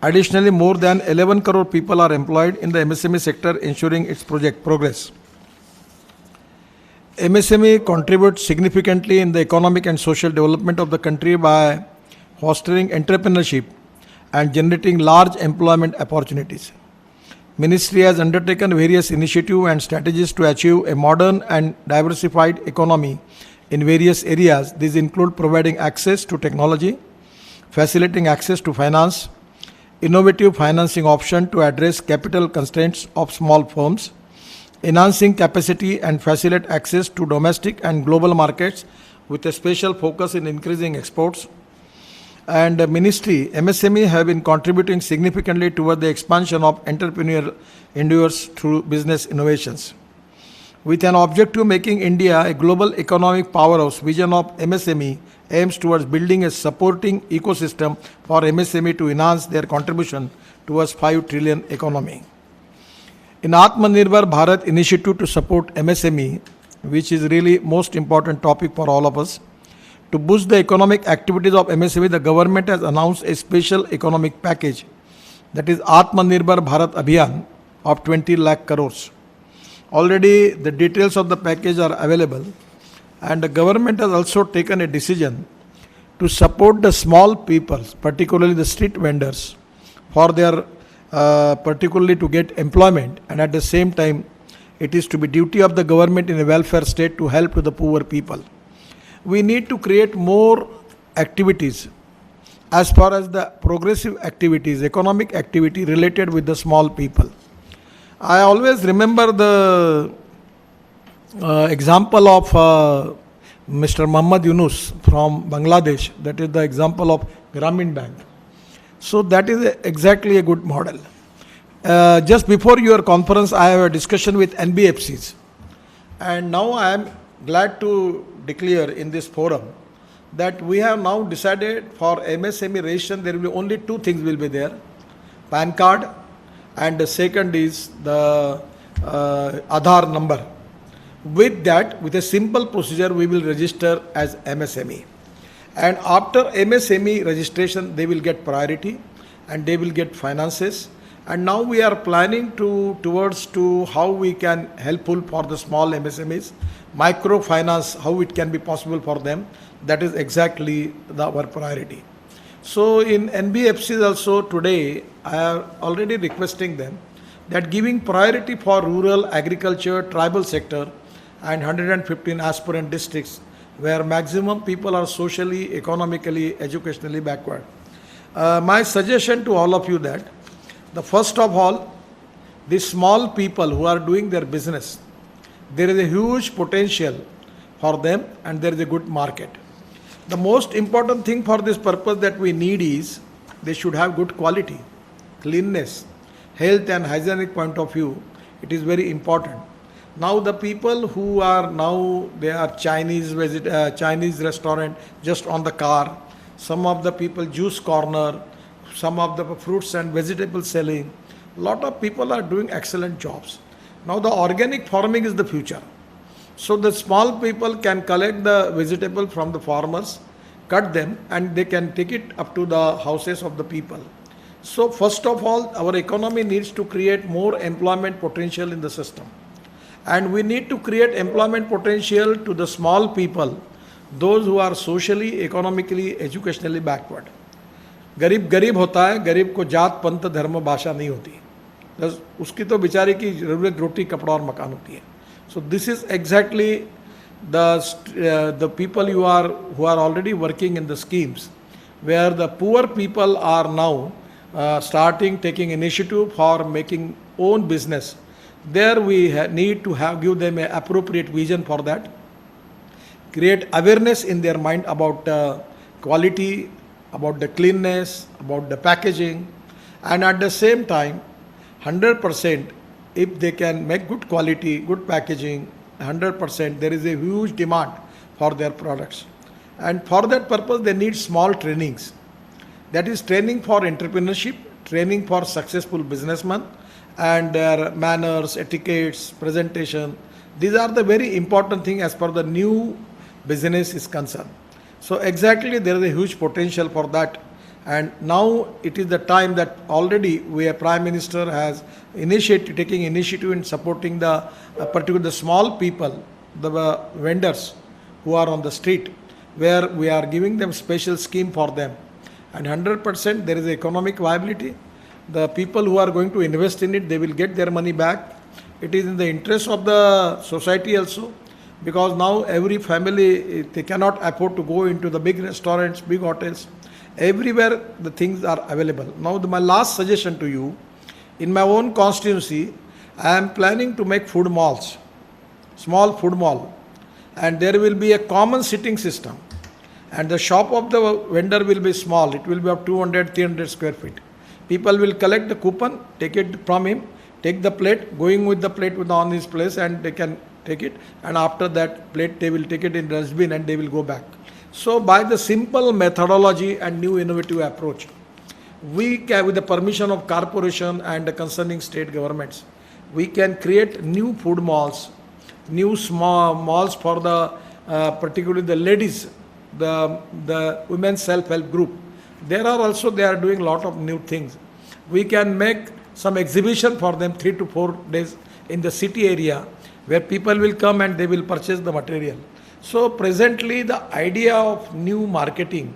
Additionally, more than 11 crore people are employed in the MSME sector, ensuring its project progress. MSME contributes significantly in the economic and social development of the country by fostering entrepreneurship and generating large employment opportunities. Ministry has undertaken various initiatives and strategies to achieve a modern and diversified economy in various areas. These include providing access to technology, facilitating access to finance, innovative financing options to address capital constraints of small firms, enhancing capacity and facilitate access to domestic and global markets with a special focus in increasing exports. And the ministry, MSME have been contributing significantly toward the expansion of entrepreneurial endeavors through business innovations. With an objective making India a global economic powerhouse, vision of MSME aims towards building a supporting ecosystem for MSME to enhance their contribution towards 5 trillion economy. In Atmanirbhar Bharat initiative to support MSME, which is really most important topic for all of us, to boost the economic activities of MSME, the government has announced a special economic package, that is Atmanirbhar Bharat Abhiyan of 20 lakh crores. Already the details of the package are available, and the government has also taken a decision to support the small people, particularly the street vendors, for their particularly to get employment, and at the same time it is to be duty of the government in a welfare state to help to the poor people. We need to create more activities as far as the progressive activities, economic activity related with the small people. I always remember the example of Mr. Muhammad Yunus from Bangladesh, that is the example of Grameen Bank. So that is exactly a good model. Just before your conference, I have a discussion with NBFCs, and now I am glad to declare in this forum that we have now decided for MSME registration there will be only 2 things will be there: PAN card, and the second is the Aadhaar number. With that, with a simple procedure, we will register as MSME. And after MSME registration, they will get priority and they will get finances. And now we are planning towards how we can helpful for the small MSMEs, microfinance, how it can be possible for them. That is exactly our priority. So in NBFCs also today, I am already requesting them that giving priority for rural, agriculture, tribal sector and 115 aspirant districts where maximum people are socially, economically, educationally backward. My suggestion to all of you that the first of all, the small people who are doing their business, there is a huge potential for them and there is a good market. The most important thing for this purpose that we need is they should have good quality, cleanness, health and hygienic point of view. It is very important. Now the people who are now, they are Chinese restaurant just on the car, some of the people juice corner, some of the fruits and vegetables selling. Lot of people are doing excellent jobs. Now the organic farming is the future. So the small people can collect the vegetable from the farmers, cut them and they can take it up to the houses of the people. So first of all, our economy needs to create more employment potential in the system. And we need to create employment potential to the small people, those who are socially, economically, educationally backward. गरीब गरीब होता है, गरीब को जात पंथ धर्म भाषा नहीं होती, बस उसकी तो बेचारे की ज़रूरत रोटी कपड़ा और मकान होती है. So this is exactly the people who are already working in the schemes, where the poor people are now taking initiative for making own business. There we need to give them an appropriate vision for that, create awareness in their mind about quality, about the cleanness, about the packaging, and at the same time 100% if they can make good quality, good packaging, 100% there is a huge demand for their products. And for that purpose they need small trainings. That is training for entrepreneurship, training for successful businessmen, and their manners, etiquettes, presentation. These are the very important thing as per the new business is concerned. So exactly there is a huge potential for that, And now it is the time that already we, a Prime Minister has taking initiative in supporting the particular the small people, the vendors who are on the street, where we are giving them special scheme for them. And 100% there is economic viability. The people who are going to invest in it, they will get their money back. It is in the interest of the society also, because now every family, they cannot afford to go into the big restaurants, big hotels. Everywhere the things are available. Now my last suggestion to you, in my own constituency, I am planning to make food malls, small food mall, and there will be a common sitting system, and the shop of the vendor will be small. It will be of 200 300 square feet. People will collect the coupon, take it from him, take the plate, going with the plate with on his place, and they can take it, and after that plate they will take it in dustbin and they will go back. So by the simple methodology and new innovative approach, we can, with the permission of corporation and the concerning state governments, we can create new food malls, new small malls for the particularly the ladies, the women's self-help group. There are also, they are doing a lot of new things. We can make some exhibition for them 3 to 4 days in the city area, where people will come and they will purchase the material. So presently the idea of new marketing,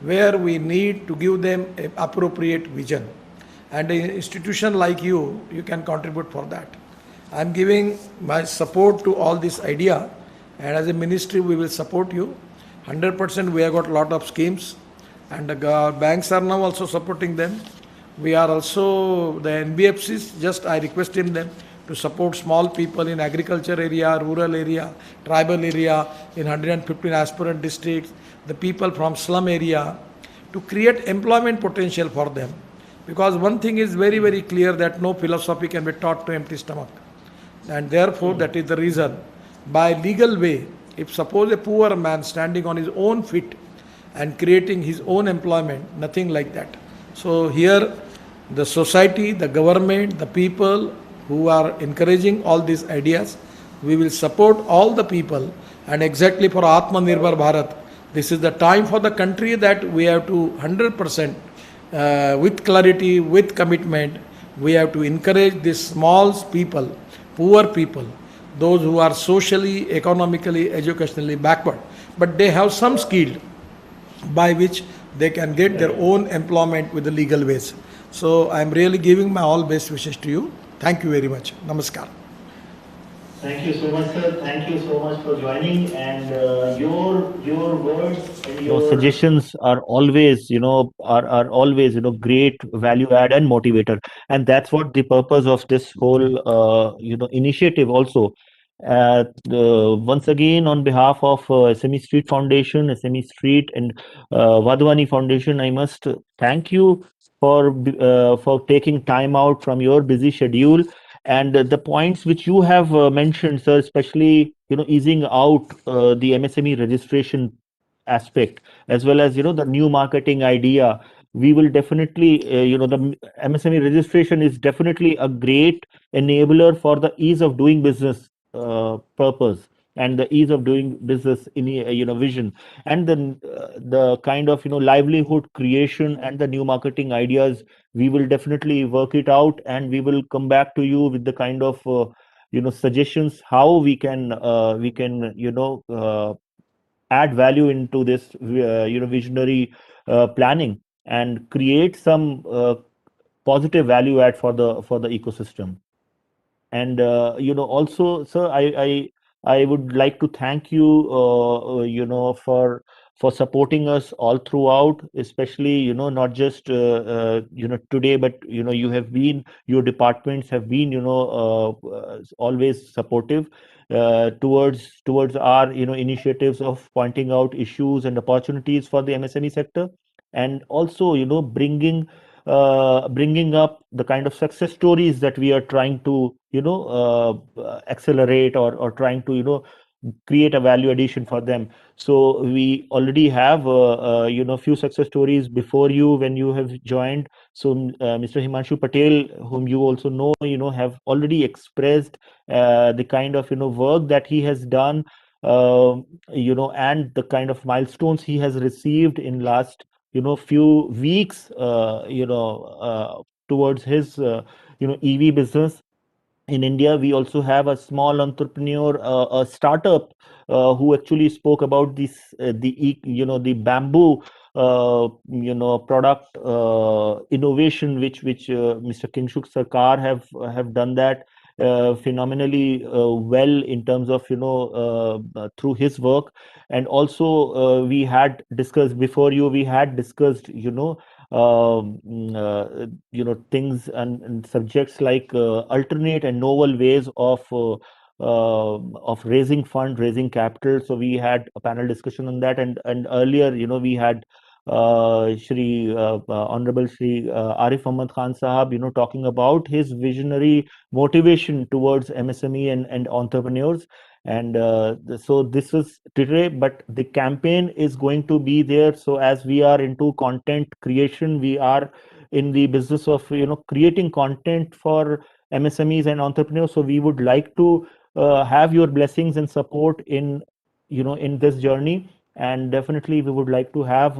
where we need to give them a appropriate vision, and an institution like you can contribute for that. I am giving my support to all this idea, and as a ministry we will support you 100%. We have got a lot of schemes, and the banks are now also supporting them. We are also, the NBFCs, just I requested them to support small people in agriculture area, rural area, tribal area, in 115 aspirant districts, the people from slum area, to create employment potential for them. Because one thing is very, very clear, that no philosophy can be taught to empty stomach. And therefore, that is the reason, by legal way, if suppose a poor man standing on his own feet and creating his own employment, nothing like that. So here, the society, the government, the people who are encouraging all these ideas, we will support all the people. And exactly for Atmanirbhar Bharat, this is the time for the country that we have to 100% with clarity, with commitment, we have to encourage these small people, poor people, those who are socially, economically, educationally backward, but they have some skill by which they can get their own employment with the legal ways. So I am really giving my all best wishes to you. Thank you very much. Namaskar. Thank you so much, sir. Thank you so much for joining, and your words and your suggestions are always, are always, great value add and motivator, and that's what the purpose of this whole, initiative also. Once again, on behalf of SME Street Foundation, SME Street, and Vadhwani Foundation, I must thank you for taking time out from your busy schedule, and the points which you have mentioned, sir, especially easing out the MSME registration aspect, as well as the new marketing idea. We will definitely, the MSME registration is definitely a great enabler for the ease of doing business purpose, and the ease of doing business in vision, and then the kind of livelihood creation and the new marketing ideas. We will definitely work it out, and we will come back to you with the kind of suggestions how we can add value into this visionary planning, and create some positive value add for the ecosystem. And also, sir, I would like to thank you for supporting us all throughout, especially not just today, but your departments have been always supportive towards our initiatives of pointing out issues and opportunities for the MSME sector, and also bringing up the kind of success stories that we are trying to accelerate, or trying to create a value addition for them. So we already have few success stories before you when you have joined. So Mr. Himanshu Patel, whom you also know, have already expressed the kind of work that he has done, and the kind of milestones he has received in last few weeks, towards his, EV business. In India, we also have a small entrepreneur, a startup, who actually spoke about the bamboo, product innovation, which Mr. Kinshuk Sarkar have done that phenomenally well in terms of through his work. And also we had discussed before you, we had discussed things and subjects like alternate and novel ways of raising fund, raising capital. So we had a panel discussion on that, and earlier, we had Honorable Shri Arif Ahmad Khan Sahab, talking about his visionary motivation towards MSME and entrepreneurs. And so this is today, but the campaign is going to be there. So as we are into content creation, we are in the business of creating content for MSMEs and entrepreneurs. So we would like to have your blessings and support in in this journey. And definitely we would like to have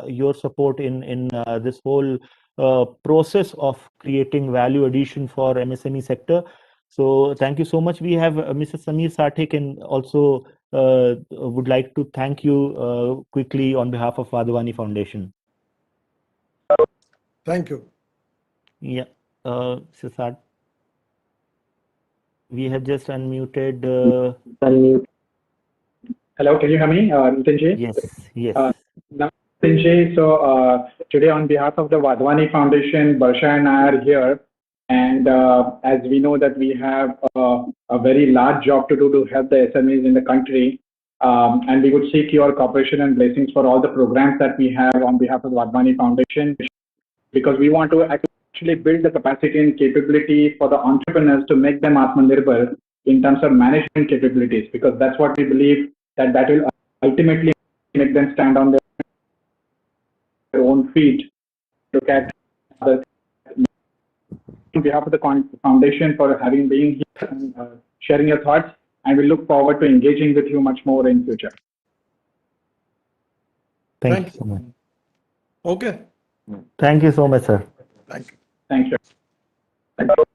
your support in this whole process of creating value addition for MSME sector. So thank you so much. We have Mr. Samir Sathik, and also would like to thank you quickly on behalf of Vadhvani Foundation. Thank you. Yeah, Mr. Sathik, we have just unmuted. Hello, can you hear me, Nitin? Yes. Now, Nitin, so today on behalf of the Vadhvani Foundation, Barsha and I are here. And as we know that we have a very large job to do to help the SMEs in the country. And we would seek your cooperation and blessings for all the programs that we have on behalf of the Vadhvani Foundation, because we want to actually build the capacity and capability for the entrepreneurs to make them Atmanirbhar in terms of management capabilities, because that's what we believe that will ultimately make them stand on their own feet. Look at the on behalf of the foundation for having been here and sharing your thoughts, and we look forward to engaging with you much more in future. Thank you so much. Okay. Thank you so much, sir. Thank you. Thank you.